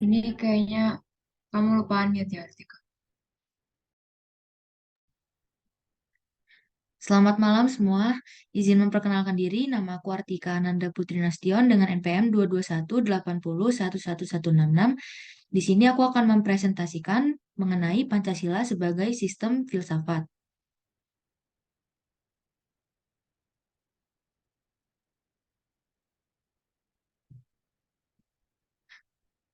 Ini kayaknya kamu lupaan mute ya, Tika. Selamat malam semua. Izin memperkenalkan diri, nama aku Artika Ananda Putri Nasution dengan NPM 22180811166. Di sini aku akan mempresentasikan mengenai Pancasila sebagai sistem filsafat.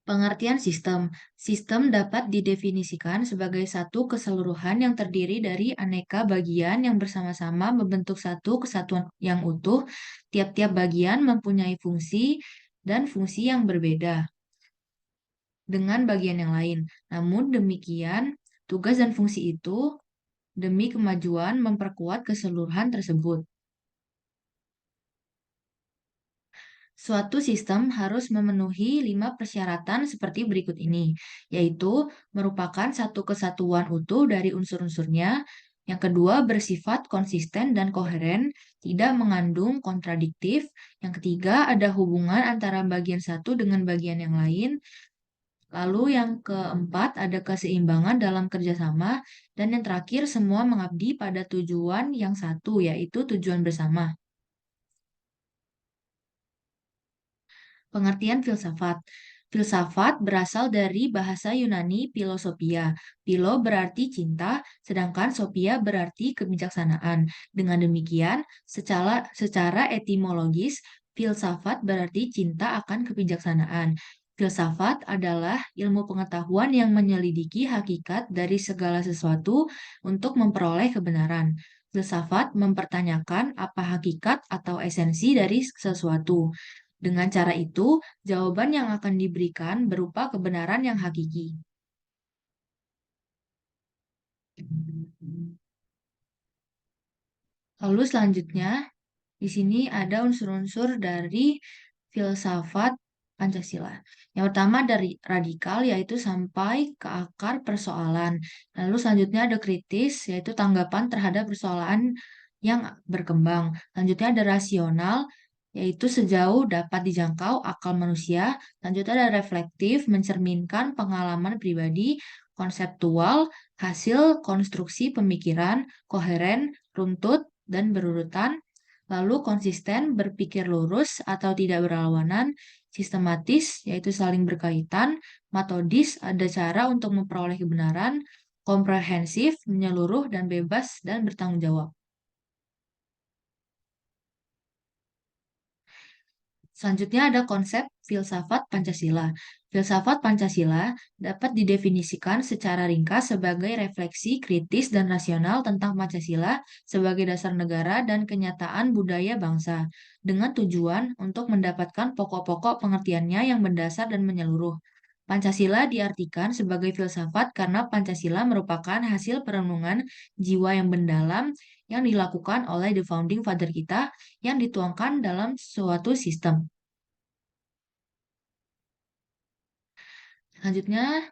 Pengertian sistem. Sistem dapat didefinisikan sebagai satu keseluruhan yang terdiri dari aneka bagian yang bersama-sama membentuk satu kesatuan yang utuh. Tiap-tiap bagian mempunyai fungsi dan fungsi yang berbeda dengan bagian yang lain. Namun demikian, tugas dan fungsi itu demi kemajuan memperkuat keseluruhan tersebut. Suatu sistem harus memenuhi 5 persyaratan seperti berikut ini, yaitu merupakan satu kesatuan utuh dari unsur-unsurnya. Yang kedua, bersifat konsisten dan koheren, tidak mengandung kontradiktif. Yang ketiga, ada hubungan antara bagian satu dengan bagian yang lain. Lalu yang keempat, ada keseimbangan dalam kerjasama. Dan yang terakhir, semua mengabdi pada tujuan yang satu, yaitu tujuan bersama. Pengertian filsafat. Filsafat berasal dari bahasa Yunani philosophia. Philo berarti cinta, sedangkan sophia berarti kebijaksanaan. Dengan demikian, secara etimologis, filsafat berarti cinta akan kebijaksanaan. Filsafat adalah ilmu pengetahuan yang menyelidiki hakikat dari segala sesuatu untuk memperoleh kebenaran. Filsafat mempertanyakan apa hakikat atau esensi dari sesuatu. Dengan cara itu, jawaban yang akan diberikan berupa kebenaran yang hakiki. Lalu selanjutnya, di sini ada unsur-unsur dari filsafat Pancasila. Yang pertama dari radikal, yaitu sampai ke akar persoalan. Lalu selanjutnya ada kritis, yaitu tanggapan terhadap persoalan yang berkembang. Selanjutnya ada rasional, yaitu sejauh dapat dijangkau akal manusia. Selanjutnya ada reflektif, mencerminkan pengalaman pribadi. Konseptual, hasil konstruksi pemikiran, koheren, runtut, dan berurutan. Lalu konsisten, berpikir lurus atau tidak berlawanan, sistematis, yaitu saling berkaitan, metodis, ada cara untuk memperoleh kebenaran, komprehensif, menyeluruh dan bebas dan bertanggung jawab. Selanjutnya ada konsep filsafat Pancasila. Filsafat Pancasila dapat didefinisikan secara ringkas sebagai refleksi kritis dan rasional tentang Pancasila sebagai dasar negara dan kenyataan budaya bangsa, dengan tujuan untuk mendapatkan pokok-pokok pengertiannya yang mendasar dan menyeluruh. Pancasila diartikan sebagai filsafat karena Pancasila merupakan hasil perenungan jiwa yang mendalam yang dilakukan oleh the founding father kita yang dituangkan dalam suatu sistem. Selanjutnya,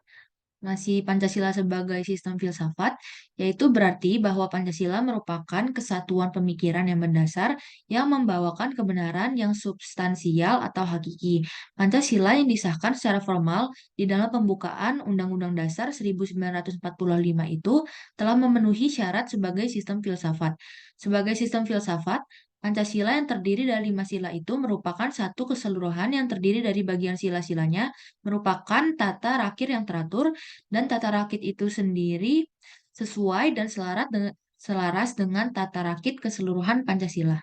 masih Pancasila sebagai sistem filsafat, yaitu berarti bahwa Pancasila merupakan kesatuan pemikiran yang mendasar yang membawakan kebenaran yang substansial atau hakiki. Pancasila yang disahkan secara formal di dalam pembukaan Undang-Undang Dasar 1945 itu telah memenuhi syarat sebagai sistem filsafat. Sebagai sistem filsafat, Pancasila yang terdiri dari 5 sila itu merupakan satu keseluruhan yang terdiri dari bagian sila-silanya, merupakan tata rakir yang teratur, dan tata rakit itu sendiri sesuai dan selaras dengan tata rakit keseluruhan Pancasila.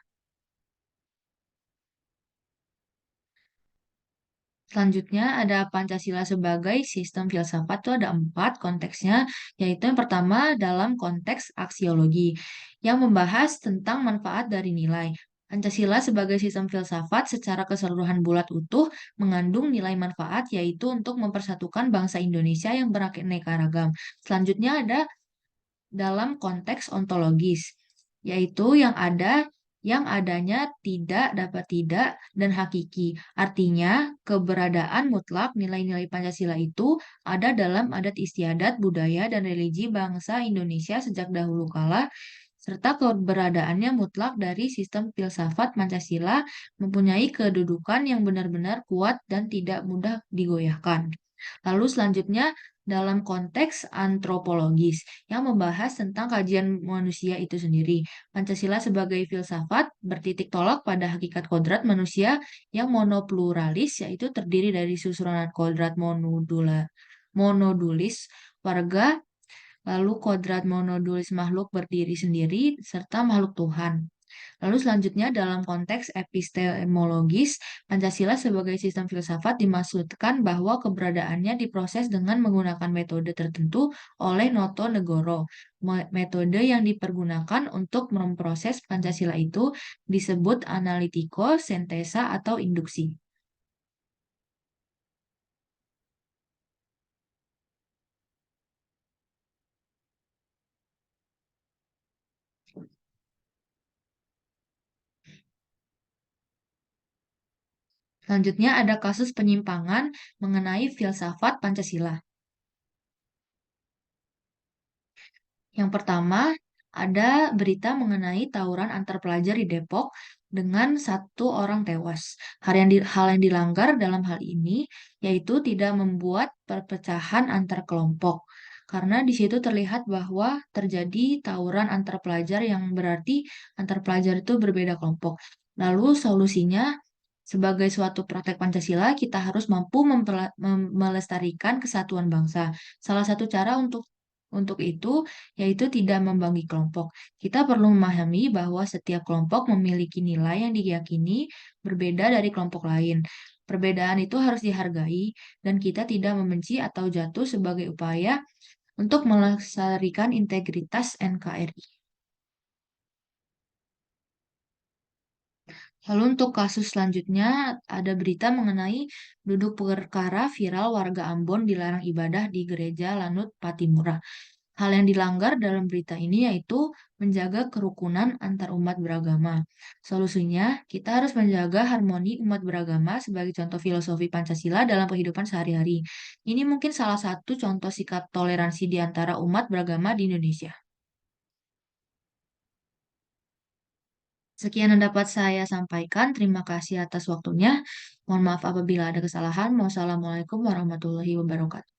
Selanjutnya ada Pancasila sebagai sistem filsafat itu ada 4 konteksnya, yaitu yang pertama dalam konteks aksiologi yang membahas tentang manfaat dari nilai. Pancasila sebagai sistem filsafat secara keseluruhan bulat utuh mengandung nilai manfaat yaitu untuk mempersatukan bangsa Indonesia yang beraneka ragam. Selanjutnya ada dalam konteks ontologis, yaitu yang adanya tidak dapat tidak dan hakiki. Artinya, keberadaan mutlak nilai-nilai Pancasila itu ada dalam adat istiadat, budaya, dan religi bangsa Indonesia sejak dahulu kala, serta keberadaannya mutlak dari sistem filsafat Pancasila mempunyai kedudukan yang benar-benar kuat dan tidak mudah digoyahkan. Lalu selanjutnya dalam konteks antropologis yang membahas tentang kajian manusia itu sendiri. Pancasila sebagai filsafat bertitik tolak pada hakikat kodrat manusia yang monopluralis, yaitu terdiri dari susunan kodrat monodulis warga, lalu kodrat monodulis makhluk berdiri sendiri, serta makhluk Tuhan. Lalu selanjutnya dalam konteks epistemologis, Pancasila sebagai sistem filsafat dimaksudkan bahwa keberadaannya diproses dengan menggunakan metode tertentu oleh Noto Negoro. Metode yang dipergunakan untuk memproses Pancasila itu disebut analitiko, sintesa, atau induksi. Selanjutnya ada kasus penyimpangan mengenai filsafat Pancasila. Yang pertama, ada berita mengenai tawuran antar pelajar di Depok dengan satu orang tewas. Hal yang dilanggar dalam hal ini yaitu tidak membuat perpecahan antar kelompok. Karena di situ terlihat bahwa terjadi tawuran antar pelajar yang berarti antar pelajar itu berbeda kelompok. Lalu solusinya sebagai suatu praktek Pancasila, kita harus mampu melestarikan kesatuan bangsa. Salah satu cara untuk itu yaitu tidak membagi kelompok. Kita perlu memahami bahwa setiap kelompok memiliki nilai yang diyakini berbeda dari kelompok lain. Perbedaan itu harus dihargai dan kita tidak membenci atau jatuh sebagai upaya untuk melestarikan integritas NKRI. Lalu untuk kasus selanjutnya ada berita mengenai duduk perkara viral warga Ambon dilarang ibadah di gereja Lanut Patimura. Hal yang dilanggar dalam berita ini yaitu menjaga kerukunan antar umat beragama. Solusinya, kita harus menjaga harmoni umat beragama sebagai contoh filosofi Pancasila dalam kehidupan sehari-hari. Ini mungkin salah satu contoh sikap toleransi di antara umat beragama di Indonesia. Sekian yang dapat saya sampaikan. Terima kasih atas waktunya. Mohon maaf apabila ada kesalahan. Wassalamualaikum warahmatullahi wabarakatuh.